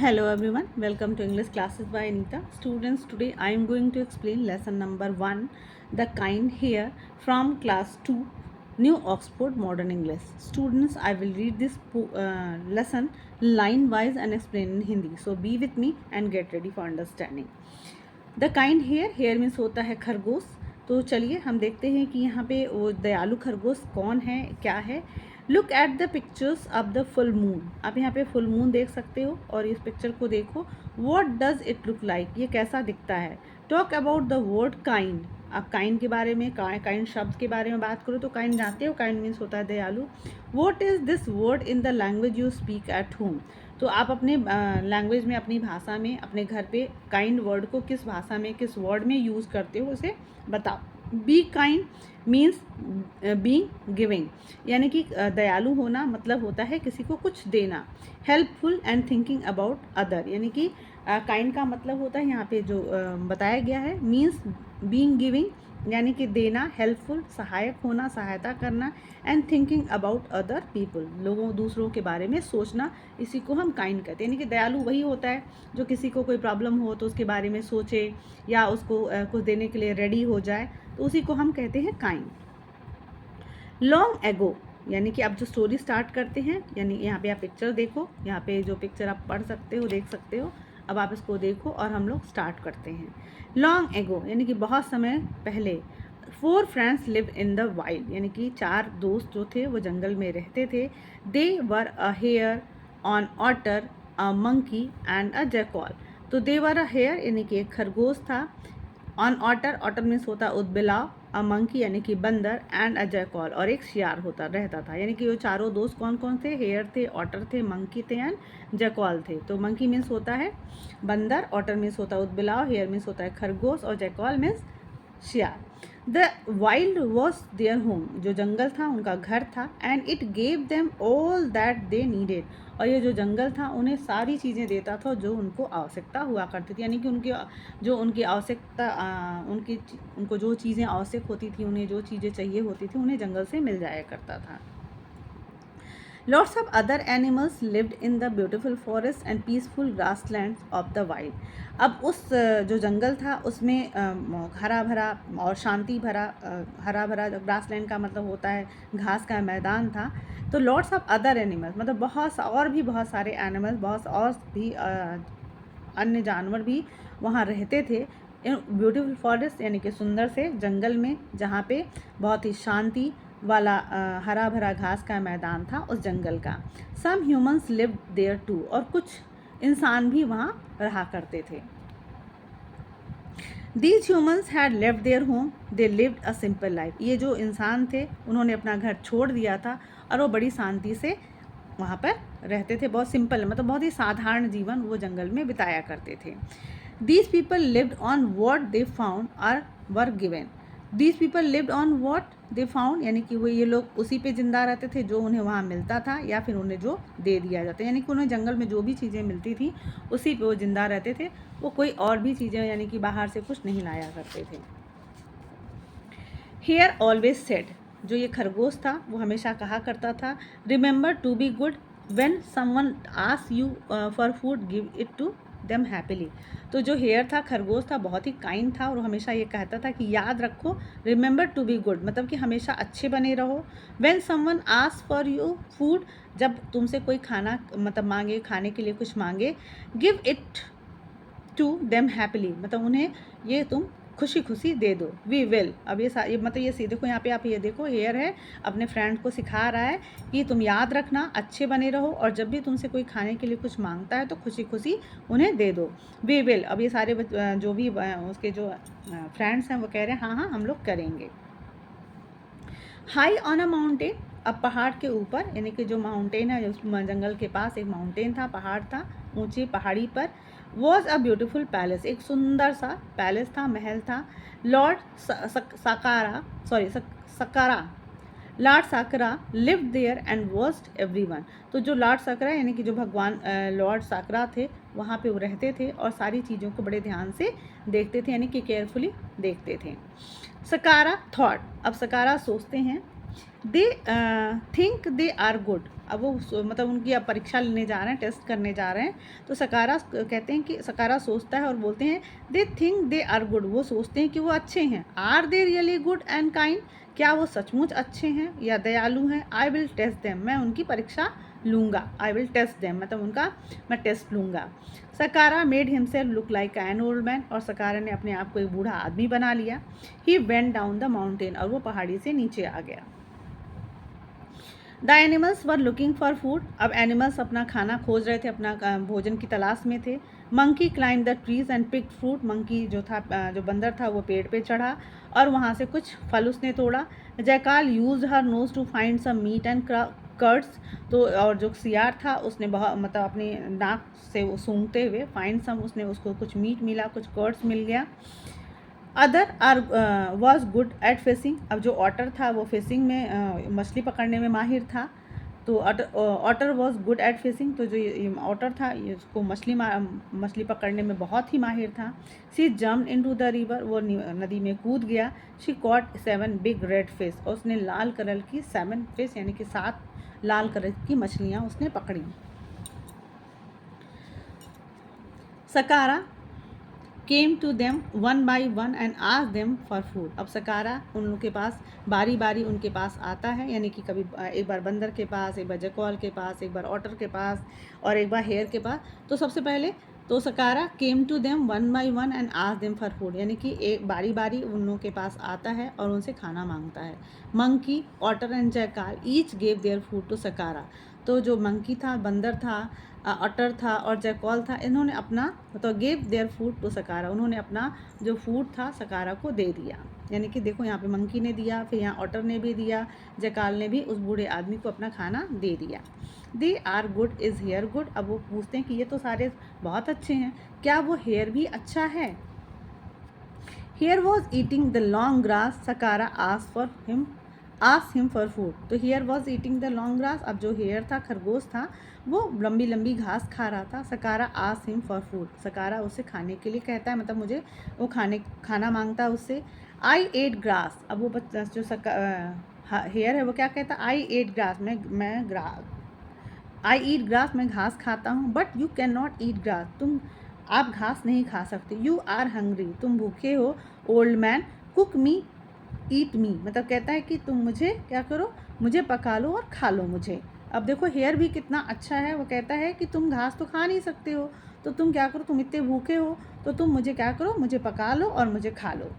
Hello everyone, welcome to English classes by Anita. Students, today I am going to explain lesson number 1, the kind here from class 2, New Oxford Modern English. Students, I will read this lesson line wise and explain in Hindi. So be with me and get ready for understanding. The kind hare means होता है खरगोश। तो चलिए हम देखते हैं कि यहाँ पे वो दयालु खरगोश कौन है, क्या है। Look at the pictures of the full moon. आप यहाँ पे फुल मून देख सकते हो और इस पिक्चर को देखो। What does it look like, ये कैसा दिखता है। Talk about the word kind. आप काइंड के बारे में, काइंड शब्द के बारे में बात करो तो काइंड जानते हो, काइंड मीन्स होता है दयालु। What is this word in the language you speak at home. तो आप अपने लैंग्वेज में, अपनी भाषा में, अपने घर पे काइंड वर्ड को किस भाषा में, किस वर्ड में यूज़ करते हो उसे बताओ। Be kind means being giving, यानी कि दयालु होना मतलब होता है किसी को कुछ देना। Helpful and thinking about other, यानी कि काइंड का मतलब होता है यहाँ पे जो बताया गया है, मीन्स बीइंग गिविंग यानी कि देना, हेल्पफुल सहायक होना, सहायता करना, and thinking about other people लोगों दूसरों के बारे में सोचना, इसी को हम काइंड कहते हैं। यानी कि दयालु वही होता है जो किसी को कोई प्रॉब्लम हो तो उसके बारे में सोचे या उसको कुछ देने के लिए रेडी हो जाए, तो उसी को हम कहते हैं काइंड। लॉन्ग एगो, यानी कि अब जो स्टोरी स्टार्ट करते हैं, यानी यहाँ पे आप पिक्चर देखो, यहाँ पे जो पिक्चर आप पढ़ सकते हो, देख सकते हो। अब आप इसको देखो और हम लोग स्टार्ट करते हैं। लॉन्ग एगो यानी कि बहुत समय पहले। 4 friends live in the wild, यानी कि 4 दोस्त जो थे वो जंगल में रहते थे। They were a hare, an otter, a monkey and a jackal. तो दे वर अ हेयर यानी कि एक खरगोश था। ऑन ऑटर, ऑटर मीन्स होता उदबिलाव। अ मंकी यानी कि बंदर, एंड अ जैकॉल और एक शियार होता रहता था। यानी कि वो चारों दोस्त कौन कौन थे, हेयर थे, ऑटर थे, मंकी थे एंड जैकॉल थे। तो मंकी मीन्स होता है बंदर, ऑटर मीन्स होता है उदबिलाव, हेयर मीन्स होता है खरगोश और जैकॉल मीन्स शियार। The wild was their home, जो जंगल था उनका घर था। And it gave them all that they needed, और ये जो जंगल था उन्हें सारी चीज़ें देता था जो उनको आवश्यकता हुआ करती थी। यानी कि उनकी आवश्यकता उनको जो चीज़ें आवश्यक होती थी, उन्हें जो चीज़ें चाहिए होती थी, उन्हें जंगल से मिल जाया करता था। Lots of other animals lived in the beautiful forests and peaceful grasslands of the wild. अब उस जो जंगल था उसमें हरा भरा और शांति भरा, हरा भरा ग्रासलैंड का मतलब होता है घास का मैदान था। तो लॉट्स ऑफ अदर एनिमल्स मतलब बहुत सारे एनिमल्स, बहुत और भी अन्य जानवर भी वहाँ रहते थे। ब्यूटीफुल फॉरेस्ट यानी कि सुंदर से जंगल में, जहाँ पे बहुत ही शांति वाला हरा भरा घास का मैदान था उस जंगल का। सम ह्यूमन्स लिव देयर टू, और कुछ इंसान भी वहाँ रहा करते थे। These humans had left their home, they lived a simple life. ये जो इंसान थे उन्होंने अपना घर छोड़ दिया था और वो बड़ी शांति से वहाँ पर रहते थे। बहुत सिंपल मतलब बहुत ही साधारण जीवन वो जंगल में बिताया करते थे। These people lived on what they found और were given. These people lived on what they found, यानी कि वो ये लोग उसी पे ज़िंदा रहते थे जो उन्हें वहाँ मिलता था या फिर उन्हें जो दे दिया जाता, यानी कि उन्हें जंगल में जो भी चीज़ें मिलती थी उसी पे वो ज़िंदा रहते थे। वो कोई और भी चीज़ें यानी कि बाहर से कुछ नहीं लाया करते थे। हेयर ऑलवेज सेड, जो ये खरगोश था वो हमेशा कहा करता था, remember to be good, when someone ask you for food give it to them happily. तो जो हेयर था, खरगोश था, बहुत ही काइंड था और हमेशा ये कहता था कि याद रखो, रिमेंबर टू बी गुड मतलब कि हमेशा अच्छे बने रहो। When someone ask for you food, जब तुमसे कोई खाना मतलब मांगे, खाने के लिए कुछ मांगे, give it to them happily मतलब उन्हें ये तुम खुशी खुशी दे दो। वी विल, अब ये मतलब ये देखो यहाँ पे आप ये देखो, हेयर है अपने फ्रेंड को सिखा रहा है कि तुम याद रखना, अच्छे बने रहो, और जब भी तुमसे कोई खाने के लिए कुछ मांगता है तो खुशी खुशी उन्हें दे दो। वी विल, अब ये सारे जो भी उसके जो फ्रेंड्स हैं वो कह रहे हैं हाँ हाँ हम लोग करेंगे। हाई ऑन अ माउंटेन, अब पहाड़ के ऊपर, यानी कि जो माउंटेन है, उस जंगल के पास एक माउंटेन था, पहाड़ था, ऊंची पहाड़ी पर। वॉज अ ब्यूटीफुल पैलेस, एक सुंदर सा पैलेस था, महल था। Lord Sakara lord Sakara live there and watched everyone. तो जो लॉर्ड साकरा यानी कि जो भगवान लॉर्ड साकरा थे वहाँ पे वो रहते थे और सारी चीज़ों को बड़े ध्यान से देखते थे, यानी कि केयरफुली देखते थे। सकारा थॉट, अब सकारा सोचते हैं, they think they are good. अब वो मतलब उनकी अब परीक्षा लेने जा रहे हैं, टेस्ट करने जा रहे हैं, तो सकारा कहते हैं कि सकारा सोचता है और बोलते हैं they think they are good, वो सोचते हैं कि वो अच्छे हैं। Are they really good and kind, क्या वो सचमुच अच्छे हैं या दयालु हैं। आई विल टेस्ट देम, मैं उनकी परीक्षा लूँगा। आई विल टेस्ट देम मतलब उनका मैं टेस्ट लूँगा। Sakara made himself look like an old man, और सकारा ने अपने आप को एक बूढ़ा आदमी बना लिया। He went down the mountain, और वो पहाड़ी से नीचे आ गया। The animals were looking for food, अब एनिमल्स अपना खाना खोज रहे थे, अपना भोजन की तलाश में थे। Monkey climb the trees and pick fruit, monkey जो था जो बंदर था वो पेड़ पे चढ़ा और वहाँ से कुछ फल उसने तोड़ा। Jackal use her nose to find some meat and curds, तो और जो सियार था उसने बहुत मतलब अपनी नाक से वो सूंघते हुए फाइंड सम, उसने उसको कुछ मीट मिला, कुछ कर्ड्स मिल गया। Otter was good at fishing, अब जो ऑटर था वो फिशिंग में मछली पकड़ने में माहिर था। तो otter was good at fishing, तो जो ऑटर था उसको मछली पकड़ने में बहुत ही माहिर था। She jump into the river, वो नदी में कूद गया। She caught 7 big red fish, और उसने लाल कलर की 7 फिश यानी कि 7 लाल कलर की मछलियाँ उसने पकड़ी। Sakara came to them one by one and asked them for food, अब सकारा उन लोगों के पास बारी बारी उनके पास आता है, यानी कि कभी एक बार बंदर के पास, एक बार जैकॉल के पास, एक बार ऑटर के पास और एक बार हेयर के पास। तो सबसे पहले तो Sakara came to them one by one and asked them for food, यानी कि एक बारी बारी उन लोगों के पास आता है और उनसे खाना मांगता है। Monkey, otter and jackal each gave their food to Sakara, तो जो मंकी था, बंदर था, अटर था और जैकॉल था, इन्होंने अपना मतलब गेव देयर फूड टू सकारा, उन्होंने अपना जो फूड था सकारा को दे दिया। यानी कि देखो यहाँ पे मंकी ने दिया, फिर यहाँ ऑटर ने भी दिया, जैकाल ने भी उस बूढ़े आदमी को अपना खाना दे दिया। They are good, is hare good, अब वो पूछते हैं कि ये तो सारे बहुत अच्छे हैं, क्या वो हेयर भी अच्छा है। Hare was eating the long grass, Sakara asked him for food, तो hare was eating the long grass, अब जो हेयर था, खरगोश था, वो लंबी लंबी घास खा रहा था। सकारा आस्क्ड हिम फॉर फूड, सकारा उसे खाने के लिए कहता है, मतलब मुझे वो खाना मांगता है उससे। आई एट ग्रास, अब वो जो हेयर है वो क्या कहता है, आई एट ग्रास, आई ईट ग्रास, मैं घास खाता हूँ। But you can not eat grass, आप घास नहीं खा सकते। यू आर हंग्री, तुम भूखे हो। ओल्ड मैन, कुक मी ईट मी, मतलब कहता है कि तुम मुझे क्या करो, मुझे पका लो और खा लो मुझे। अब देखो हेयर भी कितना अच्छा है, वो कहता है कि तुम घास तो खा नहीं सकते हो, तो तुम क्या करो, तुम इतने भूखे हो तो तुम मुझे क्या करो, मुझे पका लो और मुझे खा लो।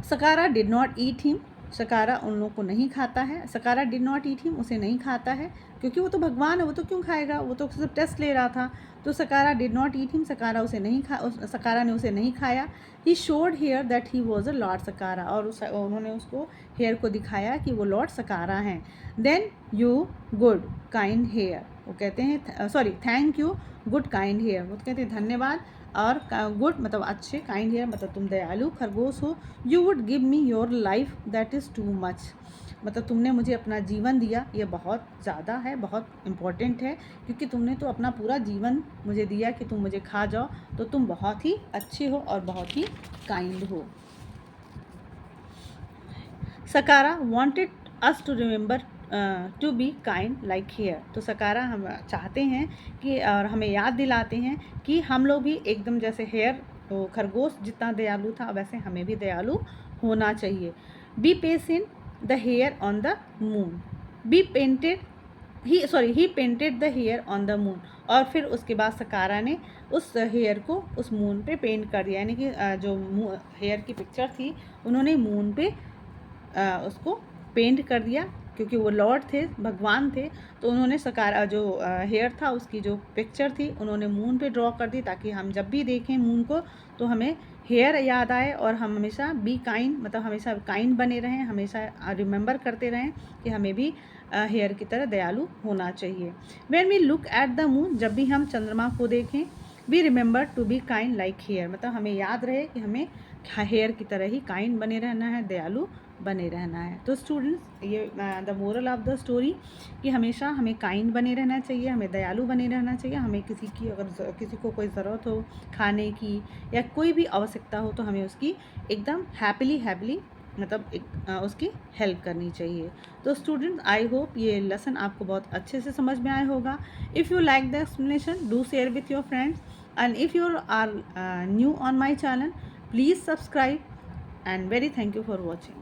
सकारा डिड नॉट ईट हिम, सकारा उन लोगों को नहीं खाता है। सकारा डिड नॉट ईट हिम, उसे नहीं खाता है, क्योंकि वो तो भगवान है, वो तो क्यों खाएगा, वो तो सिर्फ टेस्ट ले रहा था। तो Sakara did not eat him, Sakara Sakara ने उसे नहीं खाया। He showed hare that he was a lord Sakara, और उन्होंने उसको हेयर को दिखाया कि वो लॉर्ड सकारा हैं। Then you good kind hare, वो कहते हैं sorry thank you good kind hare, वो कहते हैं धन्यवाद, और गुड मतलब अच्छे, काइंड हेयर मतलब तुम दयालु खरगोश हो। You would give me your life that is too much, मतलब तुमने मुझे अपना जीवन दिया, ये बहुत ज़्यादा है, बहुत इम्पोर्टेंट है, क्योंकि तुमने तो अपना पूरा जीवन मुझे दिया कि तुम मुझे खा जाओ, तो तुम बहुत ही अच्छे हो और बहुत ही काइंड हो। Sakara wanted us to remember to be kind like hare, तो सकारा हम चाहते हैं कि और हमें याद दिलाते हैं कि हम लोग भी एकदम जैसे हेयर, तो खरगोश जितना दयालु था वैसे हमें भी दयालु होना चाहिए। Be patient the hare on the moon, be painted he painted the hare on the moon, और फिर उसके बाद सकारा ने उस हेयर को उस मून पे पेंट कर दिया, यानी कि जो हेयर की पिक्चर थी उन्होंने मून पे उसको पेंट कर दिया, क्योंकि वो लॉर्ड थे, भगवान थे, तो उन्होंने सकारा जो हेयर था उसकी जो पिक्चर थी उन्होंने मून पे ड्रॉ कर दी, ताकि हम जब भी देखें मून को तो हमें हेयर याद आए और हम हमेशा बी काइंड मतलब हमेशा काइंड बने रहें, हमेशा रिमेंबर करते रहें कि हमें भी हेयर की तरह दयालु होना चाहिए। When we look at the moon, जब भी हम चंद्रमा को देखें, we remember to be kind like hare, मतलब हमें याद रहे कि हमें हेयर की तरह ही काइंड बने रहना है, दयालु बने रहना है। तो स्टूडेंट्स, ये the moral of the story कि हमेशा हमें काइंड बने रहना चाहिए, हमें दयालु बने रहना चाहिए। हमें किसी को कोई ज़रूरत हो खाने की या कोई भी आवश्यकता हो तो हमें उसकी एकदम हैप्पीली मतलब उसकी हेल्प करनी चाहिए। तो स्टूडेंट्स, आई होप ये लेसन आपको बहुत अच्छे से समझ में आया होगा। If you like the explanation, do share with your friends, and if you are new on my channel, please subscribe, and very thank you for watching.